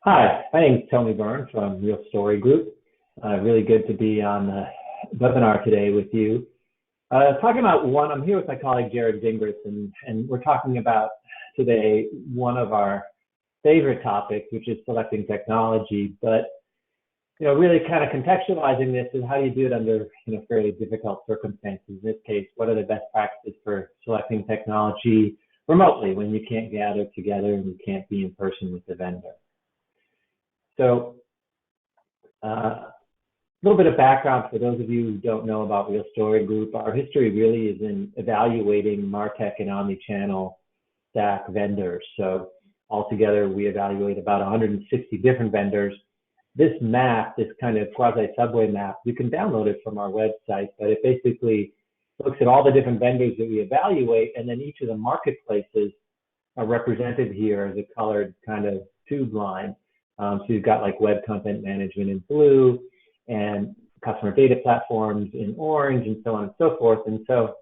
Hi, my name is Tony Byrne from Real Story Group. Really good to be on the webinar today with you. Talking about I'm here with my colleague Jared Zingris, and we're talking about today one of our favorite topics, which is selecting technology. But really kind of contextualizing this is how do you do it under fairly difficult circumstances. In this case, what are the best practices for selecting technology remotely when you can't gather together and you can't be in person with the vendor? So a little bit of background for those of you who don't know about Real Story Group. Our history really is in evaluating MarTech and omnichannel stack vendors. So altogether, we evaluate about 160 different vendors. This map, this kind of quasi-subway map, you can download it from our website, but it basically looks at all the different vendors that we evaluate, and then each of the marketplaces are represented here as a colored kind of tube line. So you've got like web content management in blue and customer data platforms in orange and so on and so forth. And so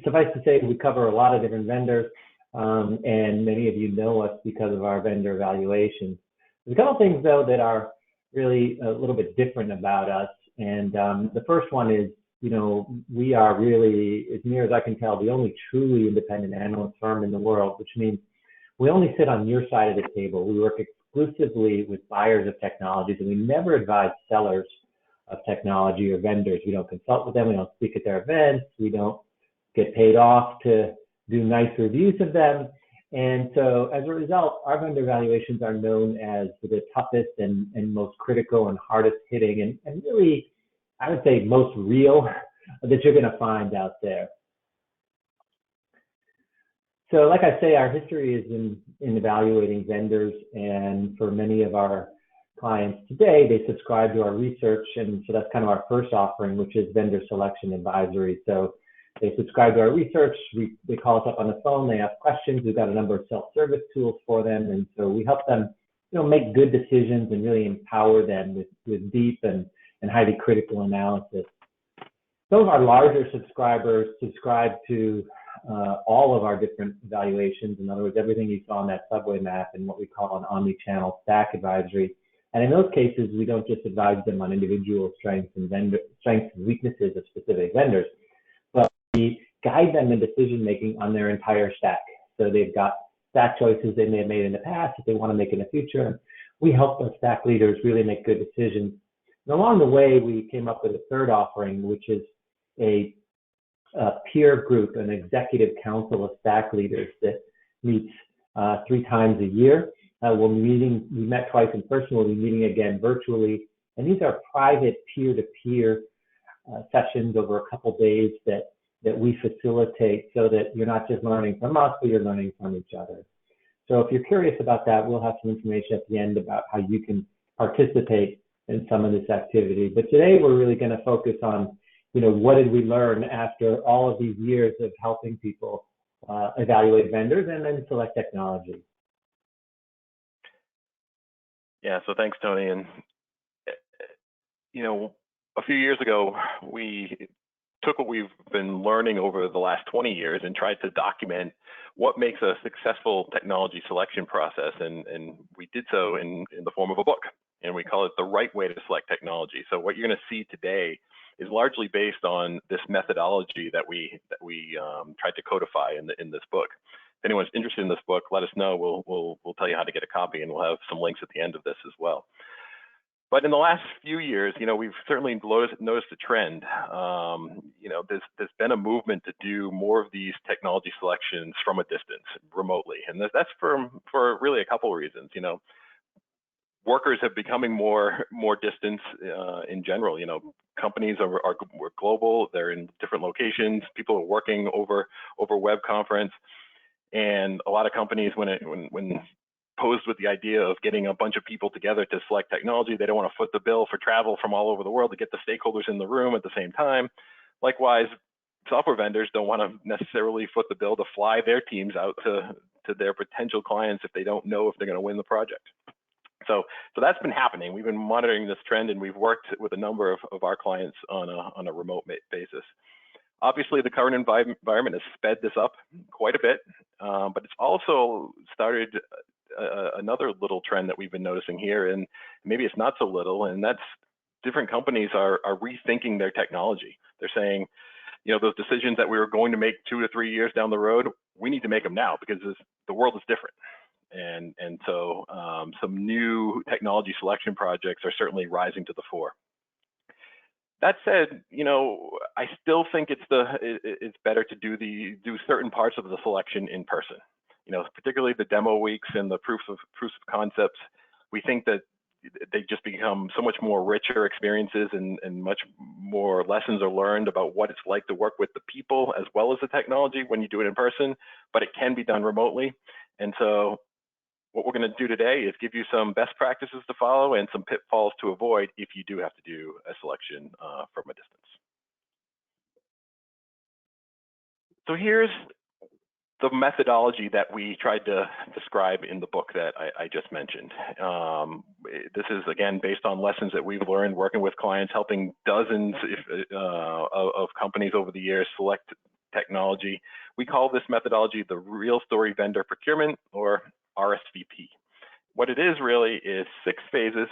suffice to say, we cover a lot of different vendors, and many of you know us because of our vendor evaluations. There's a couple things though that are really a little bit different about us. And the first one is, we are really, as near as I can tell, the only truly independent analyst firm in the world, which means we only sit on your side of the table. We work exclusively with buyers of technologies, and we never advise sellers of technology or vendors. We don't consult with them. We don't speak at their events. We don't get paid off to do nice reviews of them. And so as a result, our vendor evaluations are known as the toughest and most critical and hardest hitting and really, I would say, most real that you're going to find out there. So like I say, our history is in evaluating vendors, and for many of our clients today, they subscribe to our research, and so that's kind of our first offering, which is vendor selection advisory. So they subscribe to our research, they call us up on the phone, they ask questions, we've got a number of self-service tools for them, and so we help them make good decisions and really empower them with deep and highly critical analysis. Some of our larger subscribers subscribe to all of our different evaluations. In other words, everything you saw on that subway map and what we call an omni-channel stack advisory. And in those cases, we don't just advise them on individual strengths and weaknesses of specific vendors, but we guide them in decision-making on their entire stack. So they've got stack choices they may have made in the past that they want to make in the future. We help those stack leaders really make good decisions. And along the way, we came up with a third offering, which is a peer group, an executive council of stack leaders that meets 3 times a year. We met twice in person, we'll be meeting again virtually. And these are private peer-to-peer sessions over a couple days that we facilitate so that you're not just learning from us, but you're learning from each other. So if you're curious about that, we'll have some information at the end about how you can participate in some of this activity. But today we're really going to focus on what did we learn after all of these years of helping people evaluate vendors and then select technology? Yeah, so thanks, Tony. And, a few years ago, we took what we've been learning over the last 20 years and tried to document what makes a successful technology selection process. And we did so in the form of a book, and we call it The Right Way to Select Technology. So what you're going to see today is largely based on this methodology that we tried to codify in this book. If anyone's interested in this book, let us know. We'll tell you how to get a copy, and we'll have some links at the end of this as well. But in the last few years, we've certainly noticed a trend. There's been a movement to do more of these technology selections from a distance, remotely, and that's for really a couple of reasons. Workers have becoming more distance in general. Companies are global. They're in different locations. People are working over web conference, and a lot of companies, when posed with the idea of getting a bunch of people together to select technology, they don't want to foot the bill for travel from all over the world to get the stakeholders in the room at the same time. Likewise, software vendors don't want to necessarily foot the bill to fly their teams out to their potential clients if they don't know if they're going to win the project. So that's been happening. We've been monitoring this trend, and we've worked with a number of our clients on a remote basis. Obviously, the current environment has sped this up quite a bit, but it's also started another little trend that we've been noticing here, and maybe it's not so little, and that's different companies are rethinking their technology. They're saying, you know, those decisions that we were going to make 2 to 3 years down the road, we need to make them now because the world is different. And so some new technology selection projects are certainly rising to the fore. That said, you know, I still think it's better to do certain parts of the selection in person. You know, particularly the demo weeks and the proofs of concepts. We think that they just become so much more richer experiences and much more lessons are learned about what it's like to work with the people as well as the technology when you do it in person, but it can be done remotely. And so what we're going to do today is give you some best practices to follow and some pitfalls to avoid if you do have to do a selection from a distance. So here's the methodology that we tried to describe in the book that I just mentioned. This is, again, based on lessons that we've learned working with clients, helping dozens of companies over the years select technology. We call this methodology the Real Story Vendor Procurement, or RSVP. What it is really is 6 phases: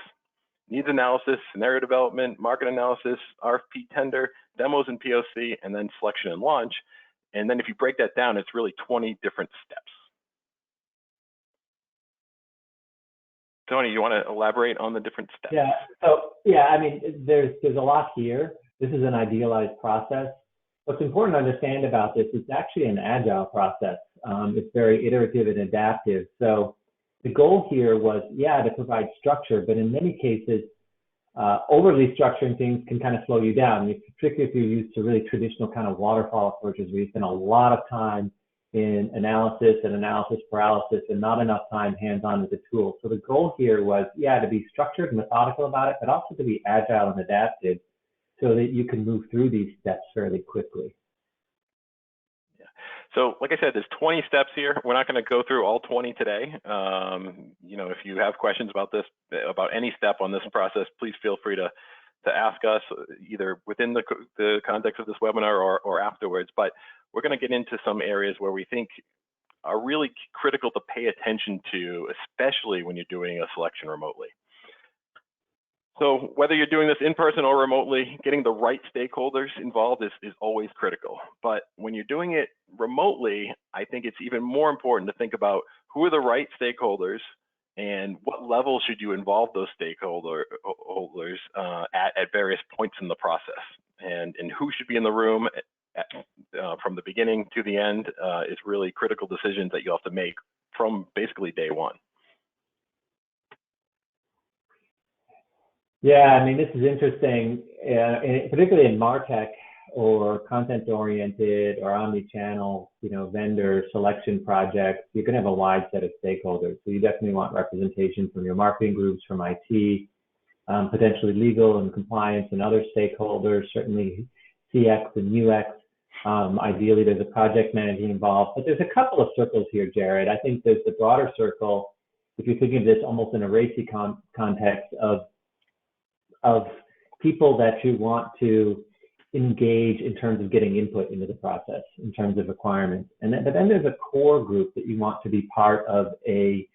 needs analysis, scenario development, market analysis, RFP tender, demos and POC, and then selection and launch. And then if you break that down, it's really 20 different steps. Tony, you want to elaborate on the different steps? Yeah. So yeah, I mean, there's a lot here. This is an idealized process. What's important to understand about this is actually an agile process. It's very iterative and adaptive. So the goal here was, yeah, to provide structure, but in many cases, overly structuring things can kind of slow you down, particularly if you're used to really traditional kind of waterfall approaches where you spend a lot of time in analysis and analysis paralysis and not enough time hands-on with the tool. So the goal here was, yeah, to be structured and methodical about it, but also to be agile and adaptive so that you can move through these steps fairly quickly. So like I said, there's 20 steps here. We're not going to go through all 20 today. You know, if you have questions about this, about any step on this process, please feel free to ask us either within the context of this webinar or afterwards. But we're going to get into some areas where we think are really critical to pay attention to, especially when you're doing a selection remotely. So whether you're doing this in person or remotely, getting the right stakeholders involved is always critical. But when you're doing it remotely, I think it's even more important to think about who are the right stakeholders and what level should you involve those stakeholders at various points in the process. And who should be in the room from the beginning to the end is really critical decisions that you have to make from basically day one. Yeah, I mean, this is interesting, particularly in MarTech or content-oriented or omni-channel, you know, vendor selection projects. You're going to have a wide set of stakeholders. So you definitely want representation from your marketing groups, from IT, potentially legal and compliance and other stakeholders, certainly CX and UX. Ideally, there's a project manager involved. But there's a couple of circles here, Jared. I think there's the broader circle, if you're thinking of this almost in a racy context of people that you want to engage in terms of getting input into the process, in terms of requirements. But then there's a core group that you want to be part of a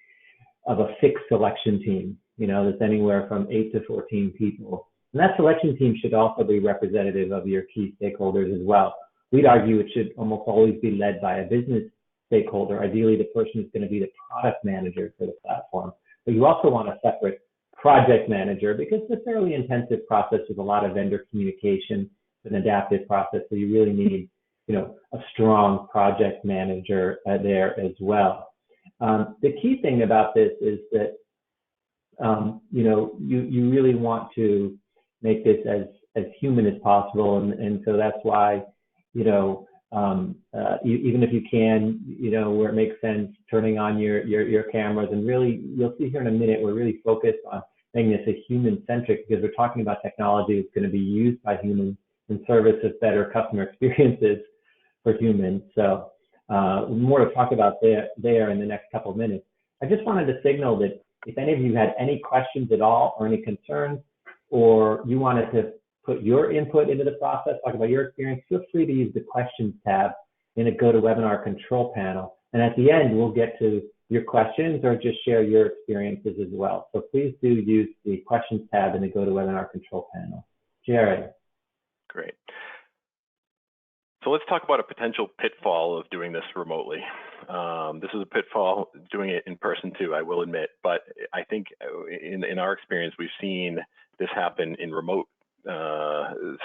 fixed selection team, you know, that's anywhere from 8 to 14 people. And that selection team should also be representative of your key stakeholders as well. We'd argue it should almost always be led by a business stakeholder, ideally the person who's going to be the product manager for the platform. But you also want a separate project manager because it's a fairly intensive process with a lot of vendor communication, an adaptive process. So you really need, you know, a strong project manager there as well. The key thing about this is that, you know, you really want to make this as human as possible. And so that's why, you know, even if you can, you know, where it makes sense, turning on your cameras and really, you'll see here in a minute, we're really focused on making this a human-centric because we're talking about technology that's going to be used by humans in service of better customer experiences for humans. So more to talk about there in the next couple of minutes. I just wanted to signal that if any of you had any questions at all or any concerns, or you wanted to put your input into the process, talk about your experience, feel free to use the questions tab in a GoToWebinar control panel. And at the end, we'll get to your questions or just share your experiences as well. So please do use the questions tab in the GoToWebinar control panel. Jared. Great. So let's talk about a potential pitfall of doing this remotely. This is a pitfall doing it in person too, I will admit, but I think in our experience, we've seen this happen in remote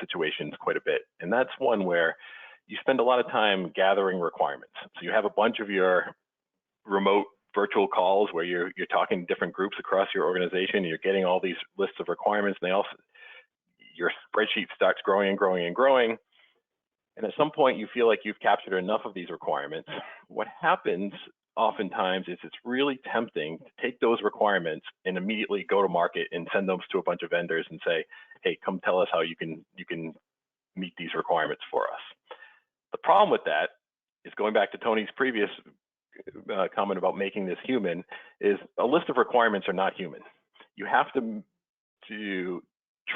situations quite a bit. And that's one where you spend a lot of time gathering requirements. So you have a bunch of your remote virtual calls where you're talking to different groups across your organization, and you're getting all these lists of requirements, and your spreadsheet starts growing and growing and growing. And at some point you feel like you've captured enough of these requirements. What happens oftentimes is it's really tempting to take those requirements and immediately go to market and send those to a bunch of vendors and say, hey, come tell us how you can meet these requirements for us. The problem with that is, going back to Tony's previous comment about making this human, is a list of requirements are not human. You have to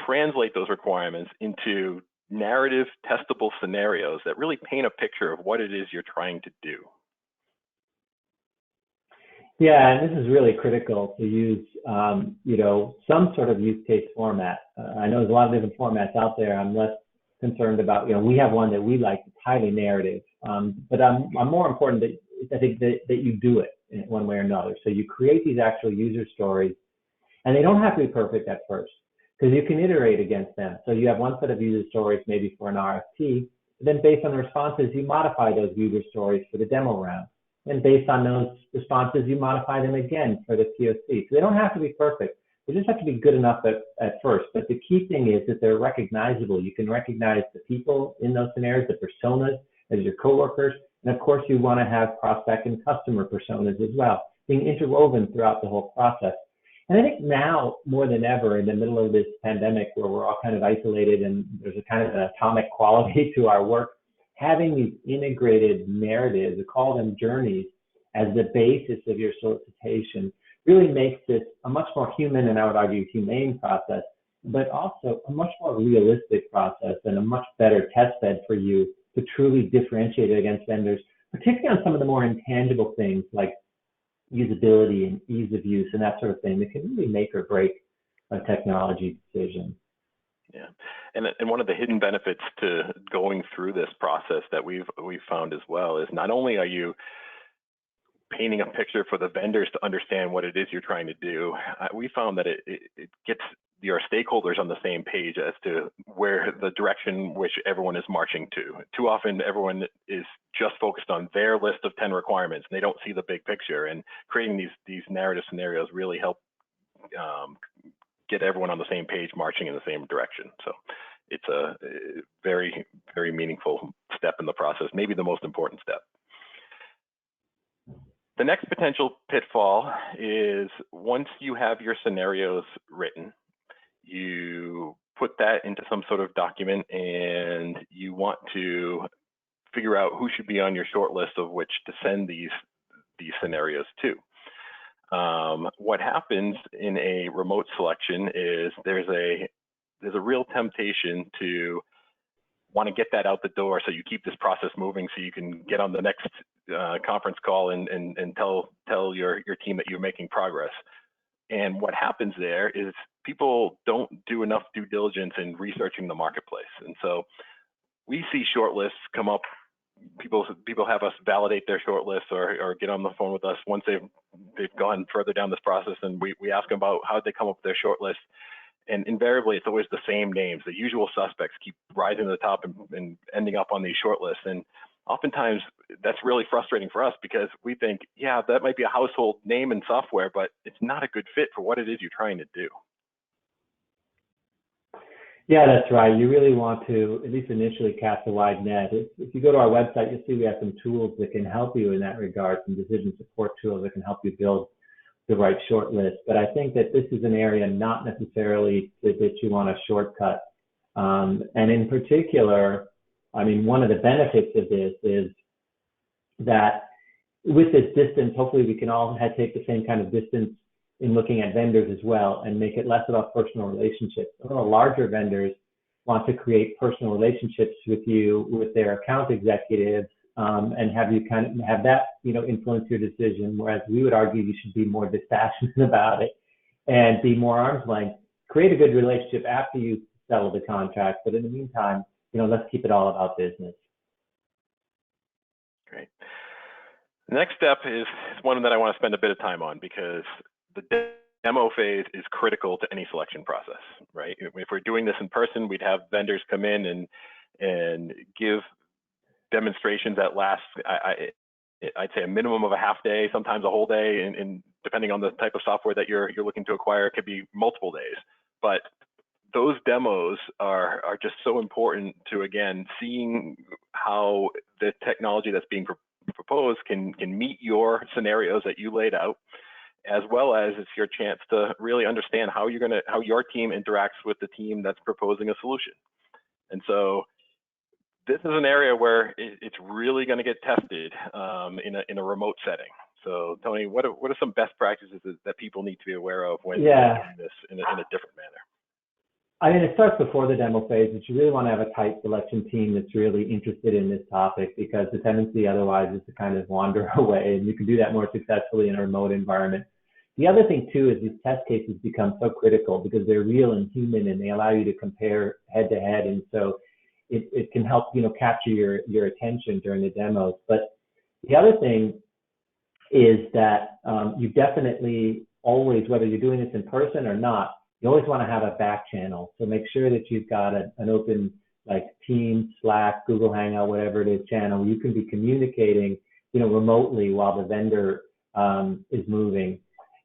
translate those requirements into narrative, testable scenarios that really paint a picture of what it is you're trying to do. Yeah, and this is really critical to use, some sort of use case format. I know there's a lot of different formats out there. I'm less concerned about, we have one that we like, it's highly narrative, but I'm more important that I think that you do it in one way or another. So you create these actual user stories, and they don't have to be perfect at first, because you can iterate against them. So you have one set of user stories maybe for an RFP, then based on the responses, you modify those user stories for the demo round. And based on those responses, you modify them again for the POC. So they don't have to be perfect. They just have to be good enough at first. But the key thing is that they're recognizable. You can recognize the people in those scenarios, the personas as your coworkers. And of course, you want to have prospect and customer personas as well, being interwoven throughout the whole process. And I think now, more than ever, in the middle of this pandemic where we're all kind of isolated and there's a kind of an atomic quality to our work, having these integrated narratives, we call them journeys, as the basis of your solicitation really makes this a much more human, and I would argue humane process, but also a much more realistic process and a much better test bed for you to truly differentiate it against vendors, particularly on some of the more intangible things like usability and ease of use and that sort of thing that can really make or break a technology decision. Yeah, and one of the hidden benefits to going through this process that we've found as well is not only are you painting a picture for the vendors to understand what it is you're trying to do, we found that it gets your stakeholders on the same page as to where the direction which everyone is marching to. Too often, everyone is just focused on their list of 10 requirements, and they don't see the big picture. And creating these narrative scenarios really help get everyone on the same page, marching in the same direction. So it's a very, very meaningful step in the process, maybe the most important step. The next potential pitfall is, once you have your scenarios written, you put that into some sort of document and you want to figure out who should be on your short list of which to send these scenarios to. What happens in a remote selection is there's a real temptation to want to get that out the door, so you keep this process moving so you can get on the next conference call and tell your team that you're making progress. And what happens there is people don't do enough due diligence in researching the marketplace. And so we see shortlists come up. People have us validate their shortlists or get on the phone with us once they've gone further down this process, and we ask them about how they come up with their shortlist. And invariably, it's always the same names. The usual suspects keep rising to the top and ending up on these shortlists. And oftentimes, that's really frustrating for us, because we think, yeah, that might be a household name in software, but it's not a good fit for what it is you're trying to do. Yeah, that's right. You really want to, at least initially, cast a wide net. If you go to our website, you'll see we have some tools that can help you in that regard, some decision support tools that can help you build the right short list. But I think that this is an area not necessarily that you want a shortcut. And in particular, I mean, one of the benefits of this is that with this distance, hopefully we can all take the same kind of distance in looking at vendors as well, and make it less about personal relationships. A lot of larger vendors want to create personal relationships with you, with their account executives, and have you kind of have that, influence your decision. Whereas we would argue you should be more dispassionate about it and be more arm's length. Create a good relationship after you settle the contract, but in the meantime, let's keep it all about business. Great. The next step is one that I want to spend a bit of time on because the demo phase is critical to any selection process, right? If we're doing this in person, we'd have vendors come in and give demonstrations that last, I'd say a minimum of a half day, sometimes a whole day, and depending on the type of software that you're looking to acquire, it could be multiple days. But those demos are just so important to, again, seeing how the technology that's being proposed can meet your scenarios that you laid out, as well as it's your chance to really understand how your team interacts with the team that's proposing a solution. And so this is an area where it's really going to get tested in a remote setting. So Tony, what are some best practices that people need to be aware of when doing this in a different manner? I mean, it starts before the demo phase, but you really want to have a tight selection team that's really interested in this topic, because the tendency otherwise is to kind of wander away, and you can do that more successfully in a remote environment. The other thing too is these test cases become so critical because they're real and human, and they allow you to compare head to head, and so it can help capture your attention during the demos. But the other thing is that you definitely always, whether you're doing this in person or not, you always want to have a back channel. So make sure that you've got an open, like Teams, Slack, Google Hangout, whatever it is, channel. You can be communicating, remotely while the vendor is moving.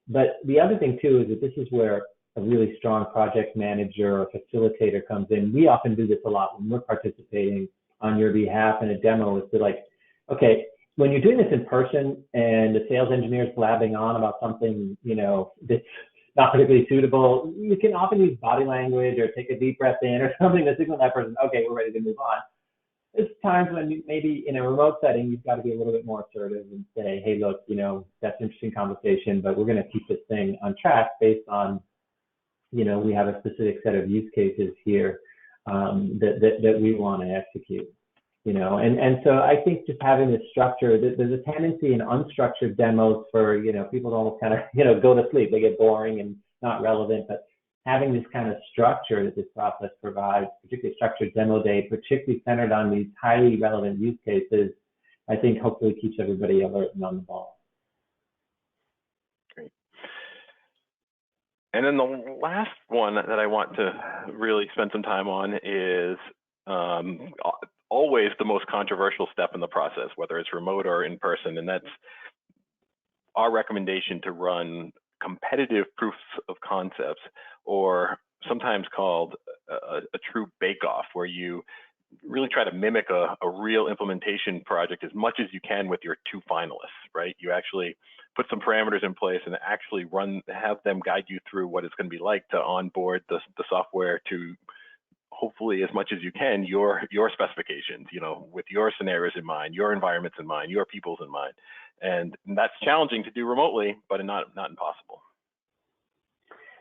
But the other thing too is that this is where a really strong project manager or facilitator comes in. We often do this a lot when we're participating on your behalf in a demo. Is to like, okay, when you're doing this in person and the sales engineer is blabbing on about something, that's not particularly suitable, you can often use body language or take a deep breath in or something to signal that person, okay, we're ready to move on. There's times when maybe in a remote setting, you've got to be a little bit more assertive and say, hey, look, that's an interesting conversation, but we're going to keep this thing on track based on, we have a specific set of use cases here that we want to execute. And so I think just having this structure, there's a tendency in unstructured demos for, people to almost kind of, go to sleep. They get boring and not relevant, but having this kind of structure that this process provides, particularly structured demo day, particularly centered on these highly relevant use cases, I think hopefully keeps everybody alert and on the ball. Great. And then the last one that I want to really spend some time on is always the most controversial step in the process, whether it's remote or in person, and that's our recommendation to run competitive proofs of concepts, or sometimes called a true bake-off, where you really try to mimic a real implementation project as much as you can with your two finalists, right? You actually put some parameters in place and actually have them guide you through what it's going to be like to onboard the software to, hopefully as much as you can, your specifications, with your scenarios in mind, your environments in mind, your peoples in mind. And that's challenging to do remotely, but not impossible.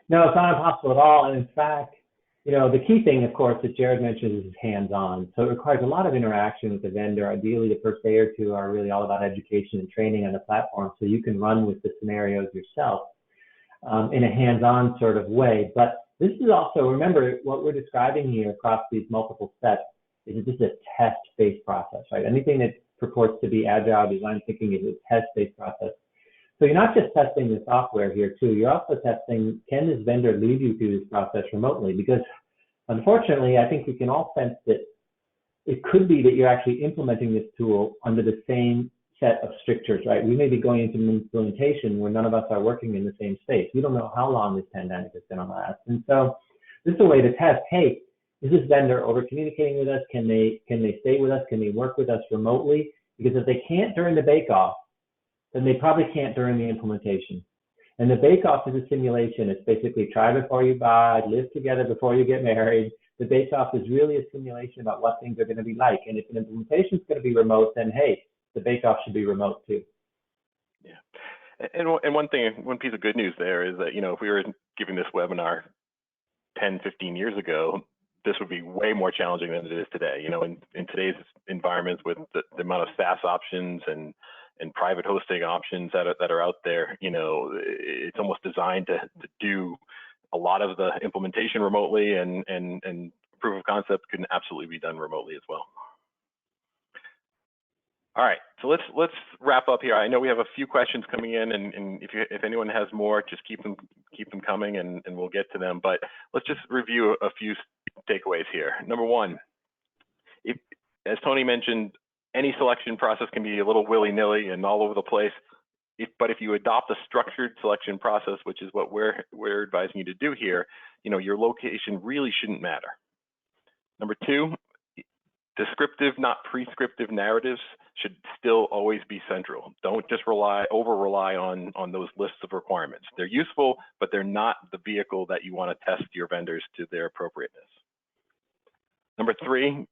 No, it's not impossible at all. And in fact, the key thing, of course, that Jared mentioned is hands-on. So it requires a lot of interaction with the vendor. Ideally, the first day or two are really all about education and training on the platform, so you can run with the scenarios yourself in a hands-on sort of way. But this is also, remember, what we're describing here across these multiple steps is that this is a test-based process, right? Anything that purports to be agile design thinking is a test-based process. So you're not just testing the software here too, you're also testing, can this vendor lead you through this process remotely? Because unfortunately, I think we can all sense that it could be that you're actually implementing this tool under the same set of strictures, right? We may be going into an implementation where none of us are working in the same space. We don't know how long this pandemic is going to last. And so this is a way to test, hey, is this vendor over communicating with us? Can they stay with us? Can they work with us remotely? Because if they can't during the bake-off, then they probably can't during the implementation. And the bake-off is a simulation. It's basically try before you buy, live together before you get married. The bake-off is really a simulation about what things are going to be like. And if an implementation is going to be remote, then hey, the bake-off should be remote too. Yeah. And one piece of good news there is that, if we were giving this webinar 10, 15 years ago, this would be way more challenging than it is today. You know, in today's environments with the amount of SaaS options and private hosting options that are out there, you know, it's almost designed to do a lot of the implementation remotely, and proof of concept can absolutely be done remotely as well. All right, so let's wrap up here. I know we have a few questions coming in, and if anyone has more, just keep them coming, and we'll get to them. But let's just review a few takeaways here. Number one, as Tony mentioned, any selection process can be a little willy-nilly and all over the place. But if you adopt a structured selection process, which is what we're advising you to do here, you know, your location really shouldn't matter. Number two, descriptive, not prescriptive narratives should still always be central. Don't just over-rely on those lists of requirements. They're useful, but they're not the vehicle that you want to test your vendors to their appropriateness. Number three,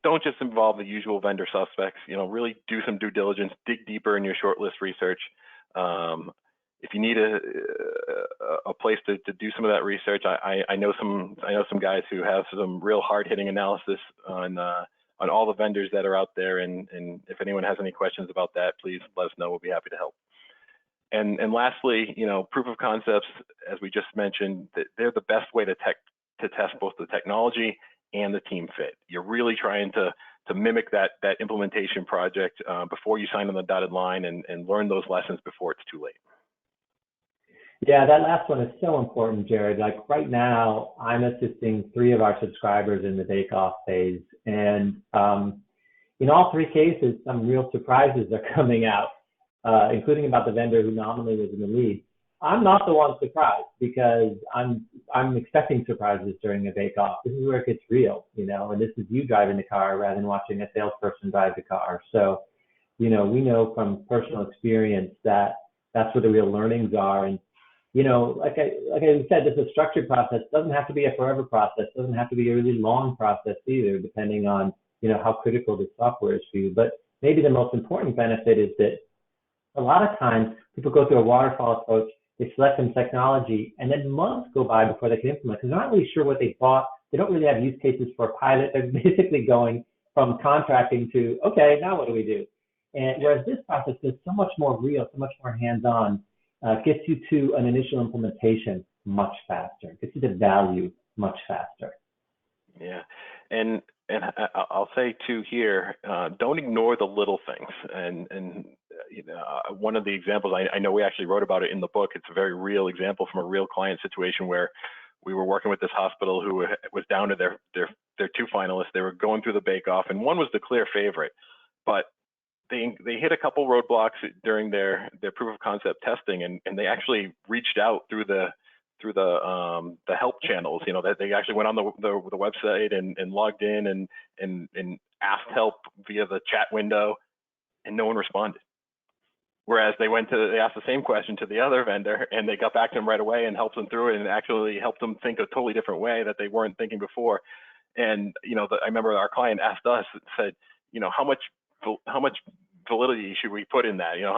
don't just involve the usual vendor suspects. You know, really do some due diligence, dig deeper in your shortlist research. If you need a place to do some of that research, I know some guys who have some real hard-hitting analysis on all the vendors that are out there, and if anyone has any questions about that, please let us know. We'll be happy to help. And lastly, you know, proof of concepts, as we just mentioned, they're the best way to test both the technology and the team fit. You're really trying to mimic that implementation project before you sign on the dotted line, and learn those lessons before it's too late. Yeah, that last one is so important, Jared. Like right now, I'm assisting 3 of our subscribers in the bake-off phase. And in all 3 cases, some real surprises are coming out, including about the vendor who nominally was in the lead. I'm not the one surprised, because I'm expecting surprises during a bake-off. This is where it gets real, you know, and this is you driving the car rather than watching a salesperson drive the car. So, you know, we know from personal experience that that's where the real learnings are. And you know, like I said, this is a structured process. It doesn't have to be a forever process. It doesn't have to be a really long process either, depending on, you know, how critical the software is for you. But maybe the most important benefit is that a lot of times people go through a waterfall approach, they select some technology, and then months go by before they can implement, because they're not really sure what they bought. They don't really have use cases for a pilot. They're basically going from contracting to, okay, now what do we do? And whereas this process is so much more real, so much more hands-on, gets you to an initial implementation much faster, gets you to value much faster. Yeah, and I'll say too here, don't ignore the little things. And you know, one of the examples, I know we actually wrote about it in the book. It's a very real example from a real client situation where we were working with this hospital who was down to their 2 finalists. They were going through the bake-off, and one was the clear favorite, but they hit a couple roadblocks during their proof of concept testing, and they actually reached out through the help channels. You know, that they actually went on the website and logged in and asked help via the chat window, and no one responded. Whereas they asked the same question to the other vendor, and they got back to them right away and helped them through it, and actually helped them think a totally different way that they weren't thinking before. And you know, I remember our client asked us, said, you know, how much validity should we put in that? You know,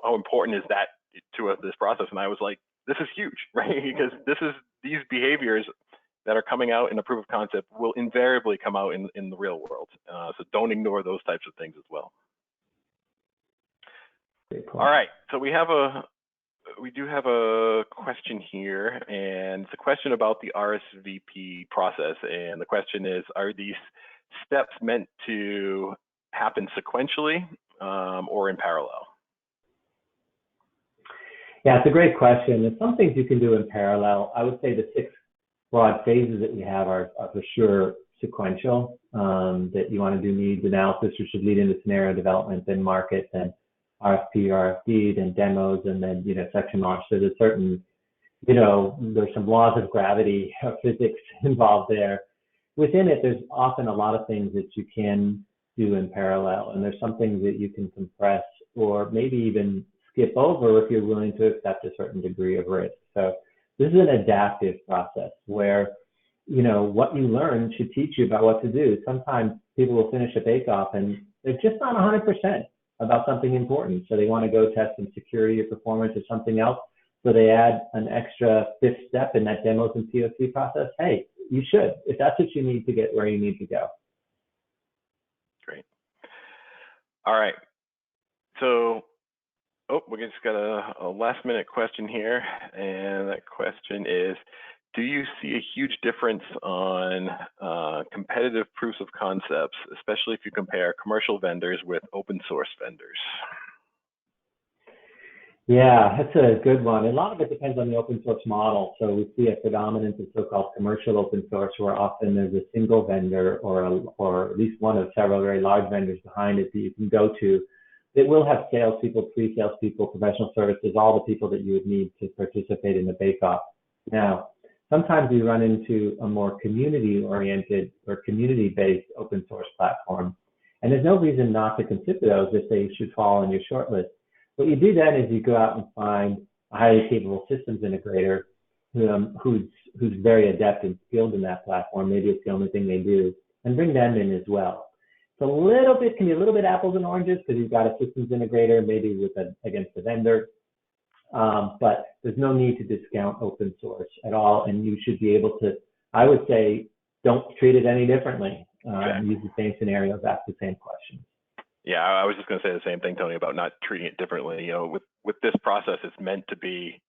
how important is that to this process? And I was like, this is huge, right? Because these behaviors that are coming out in a proof of concept will invariably come out in the real world. So don't ignore those types of things as well. All right, so we do have a question here, and it's a question about the RSVP process. And the question is, are these steps meant to happen sequentially or in parallel? Yeah, it's a great question. There's some things you can do in parallel. I would say the 6 broad phases that we have are for sure sequential, that you want to do needs analysis, which should lead into scenario development, then market, then RFP, RFD, then demos, and then, you know, section launch. So there's certain, you know, there's some laws of gravity, of physics involved there. Within it, there's often a lot of things that you can do in parallel, and there's some things that you can compress or maybe even skip over if you're willing to accept a certain degree of risk. So this is an adaptive process where, you know, what you learn should teach you about what to do. Sometimes people will finish a bake-off and they're just not 100% about something important. So they want to go test some security or performance or something else. So they add an extra 5th step in that demos and POC process. Hey, you should, if that's what you need to get where you need to go. Great. All right. So, we just got a last minute question here. And that question is, do you see a huge difference on competitive proofs of concepts, especially if you compare commercial vendors with open source vendors? Yeah, that's a good one. A lot of it depends on the open source model. So we see a predominance of so-called commercial open source, where often there's a single vendor or at least one of several very large vendors behind it that you can go to. It will have salespeople, pre-sales people, professional services, all the people that you would need to participate in the bake-off. Now, sometimes we run into a more community-oriented or community-based open source platform, and there's no reason not to consider those if they should fall on your shortlist. What you do then is you go out and find a highly capable systems integrator who's very adept and skilled in that platform. Maybe it's the only thing they do, and bring them in as well. It's can be a little bit apples and oranges because you've got a systems integrator maybe against a vendor, but there's no need to discount open source at all, and you should be able to, I would say, don't treat it any differently. Use the same scenarios, ask the same questions. Yeah, I was just going to say the same thing, Tony, about not treating it differently. You know, with this process, it's meant to be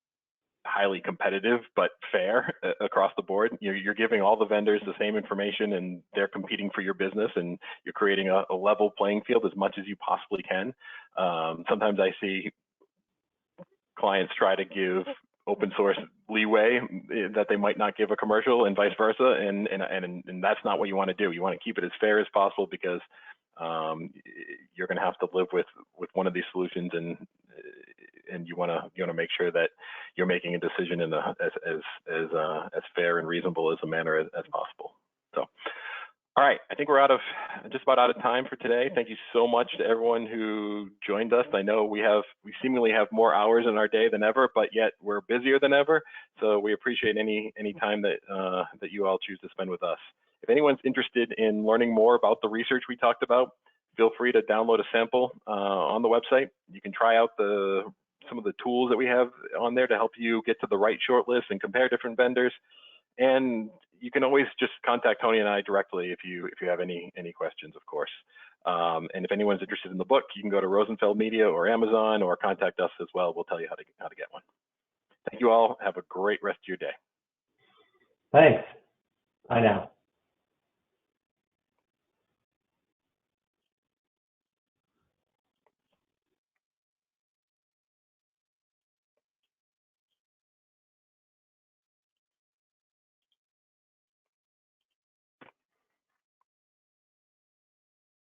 highly competitive but fair across the board. You're giving all the vendors the same information, and they're competing for your business, and you're creating a level playing field as much as you possibly can. Sometimes I see clients try to give open source leeway that they might not give a commercial, and vice versa, and that's not what you want to do. You want to keep it as fair as possible, because you're going to have to live with one of these solutions, and you want to make sure that you're making a decision in as fair and reasonable as a manner as possible. So, all right, I think we're just about out of time for today. Thank you so much to everyone who joined us. I know we seemingly have more hours in our day than ever, but yet we're busier than ever. So we appreciate any time that you all choose to spend with us. If anyone's interested in learning more about the research we talked about, feel free to download a sample on the website. You can try out some of the tools that we have on there to help you get to the right shortlist and compare different vendors. And you can always just contact Tony and I directly if you have any questions, of course. And if anyone's interested in the book, you can go to Rosenfeld Media or Amazon, or contact us as well. We'll tell you how to get one. Thank you all. Have a great rest of your day. Thanks. Bye now.